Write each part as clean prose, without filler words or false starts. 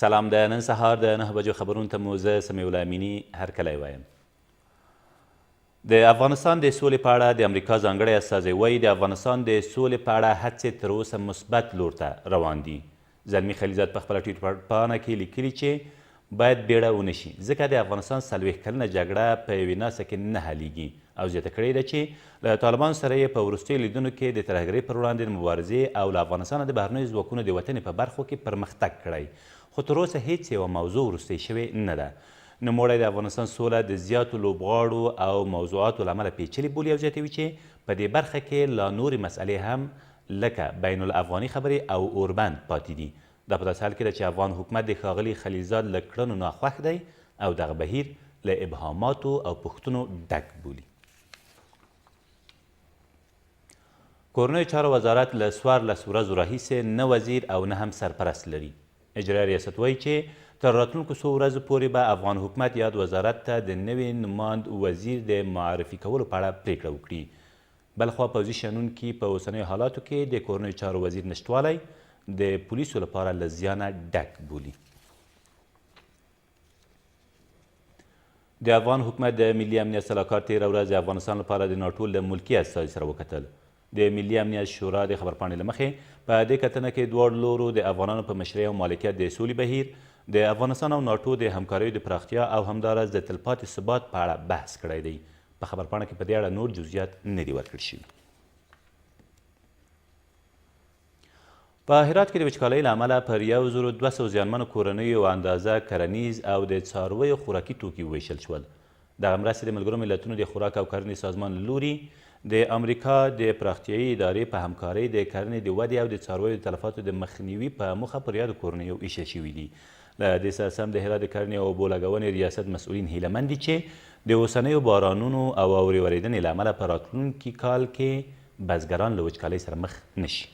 سلام د نن سهار د 9 بجو خبرونو ته مو زه سمیالله امینی هرکلی وایم. د افغانستان د سولې په اړه د امریکا ځانګړی استازی وايي د افغانستان د سولې په اړه هڅې تر اوسه مثبت لور ته روان دي. زلمي خلیزاد په خپله ټویټ پاڼه کې لیکلي چې باید بیړه ونه شي ځکه د افغانستان 40 کلنه جګړه په یوې ناسته کې نه حلیږي او زیاته کړې ده چې له طالبانو سره یې په وروستیو لیدنو کې د ترهګرۍ پر وړاندې د مبارزې او له افغانستانه د بهرنیو ځواکونو د وتنې په برخو کې پرمختګ کړی، خو تر اوسه هیڅ یوه موضوع وروستۍ شوې نه ده. نوموړی د افغانستان سوله د زیاتو لوبغاړو او موضوعاتو له امله پیچلې بولي او زیاتوي چې په دې برخه کې لا نورې مسئلې هم لکه بین الافغاني خبرې او اوربند پاتې دي. دا په داسې حال کې ده چې افغان حکومت د ښاغلي خلیزاد له کړنو ناخوښ دی او دغه بهیر له ابهاماتو او پوښتنو ډک بولي. کورنیو چارو وزارت له 14 ورځو راهیسې نه وزیر او نه هم سرپرست لري. اجرایي ریاست وایي چې تر راتلونکو څو ورځو پورې به افغان حکومت یاد وزارت ته د نوي نماند وزیر د معرفي کولو په اړه پریکړه وکړي. بلخوا پوځي شنونکي په اوسنیو حالاتو کې د کورنیو چارو وزیر نشتوالی د پولیسو لپاره له زیانه ډک بولي. د افغان حکومت د ملي امنیت سلاکار تېره ورځ د افغانستان لپاره د ناټو له ملکي استازي سره وکتل. د ملي امنیت شورا د خبرپاڼې له مخې په دې کتنه کې دواړو لورو د افغانانو په مشرۍ او مالکیت د سولې بهیر، د افغانستان او ناټو د همکاریو د پراختیا او همداراز د تلپاتې ثبات په اړه بحث کړی دی. په خبرپاڼه کې په دې اړه نور جزئیات نه دي ورکړل شوي. په هرات کې د وچکالۍ له امله پر 1200 زیانمنو کورنیو اندازه کرنیز او د څارویو خوراکي توکي وویشل شول. دغه مرستې د ملګرو ملتونو د خوراک او کرنې سازمان له لوري د امریکا د پراختیایي ادارې په همکارۍ د کرنې د ودې او د څارویو د تلفاتو د مخنیوي په موخه پر یادو کورنیو ایښودل شوي دي. له دې سره سم د هرات د کرنې او اوبو لګونې ریاست مسؤلین هیله مند دي چې د اوسنیو بارانونو او اورې ورېدنې له امله په راتلونکي کال کې بزګران له وچکالۍ سره مخ نشي.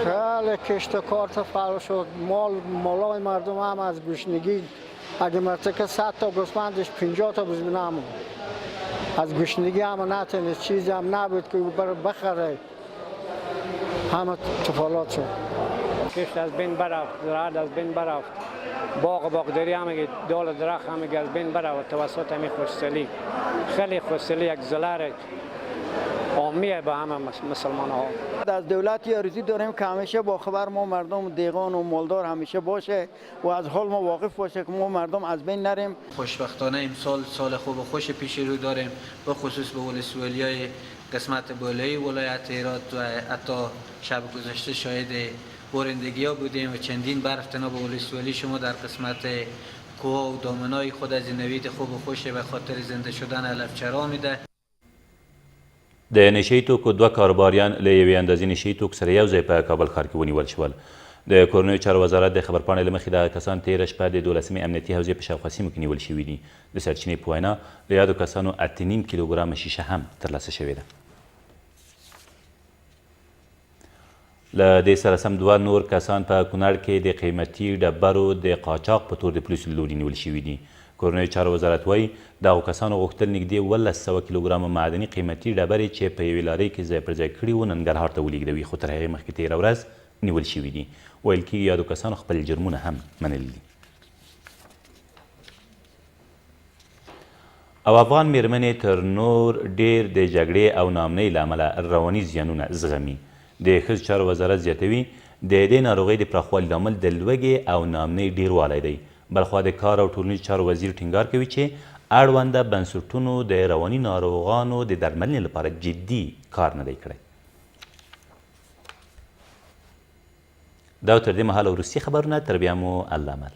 خیلی کشتکار تفعال شد. مالای مردم هم از گوشنگی اگه مرتکه 100 تا گوسفندش 50 تا بزمینه از گوشنگی هم نتونست، چیزی هم نبود که بخره، همه تفالات شد. کشت از بین برفت، زراعت از بین برفت، باغداری هم دال درخت هم از بین برفت توسط همین خوشسالی. خیلی خوشسالی یک ضرر عامیه به همه مسلمان ها. از دولت آرزو داریم که همیشه با خبر ما مردم دیگان و مالدار همیشه باشه و از حال ما واقف باشه که ما مردم از بین نریم. خوشبختانه امسال سال خوب و خوش پیش رو داریم، به خصوص به ولسوالی‌های قسمت بالایی ولایت هرات و حتی شب گذشته شاهد بارندگی ها بودیم و چندین برف تنها به ولسوالی شما در قسمت کوه و دامنای خود از نوید خوب و خوش به خاطر زنده شدن علفچرا میده. د نشهیي توکو 2 کاروباریان له یوې اندازې نشهیي توکو سره یو ځای په کابل ښار کې ونیول شول. د کورنیو چارو وزارت د خبرپاڼې له مخې دغه کسان تېره شپه د 12مې امنیتي حوزې په شاوخوا سیمو کې نیول شوي دي. د سرچینې په وینا له یادو کسانو 8.5 کیلوګرامه شیشه هم ترلاسه شوې ده. له دې سره سم 2 نور کسان په کونړ کې د قیمتي ډبرو د قاچاق په تور د پولیسو له لوري نیول شوي دي. کورنیو چارو وزارت وایي دغو کسانو غوښتل نږدې 1200 کیلوګرامه معدني قیمتي ډبرې چې په یوې لارۍ کې ځای پر ځای کړي وو ننګرهار ته ولېږدوي، خو تر هغې مخکې تېره ورځ نیول شوي دي. ویل کېږي یادو کسانو خپل جرمونه هم منلي دي. او افغان میرمنې تر نور ډېر د جګړې او ناامنۍ له امله رواني زیانونه زغمي. د ښځو چارو وزارت زیاتوي د دې ناروغۍ د پراخوالي لامل د لوږې او ناامنۍ ډېروالی دی. بلخوا د کار او ټولنیزو چارو وزیر ټینګار کوي چې اړونده بنسټونو د رواني ناروغانو د درملنې لپاره جدي کار نه دی کړی. دا تر دې مهاله وروستي خبرونه، تر بیا مو الله امان.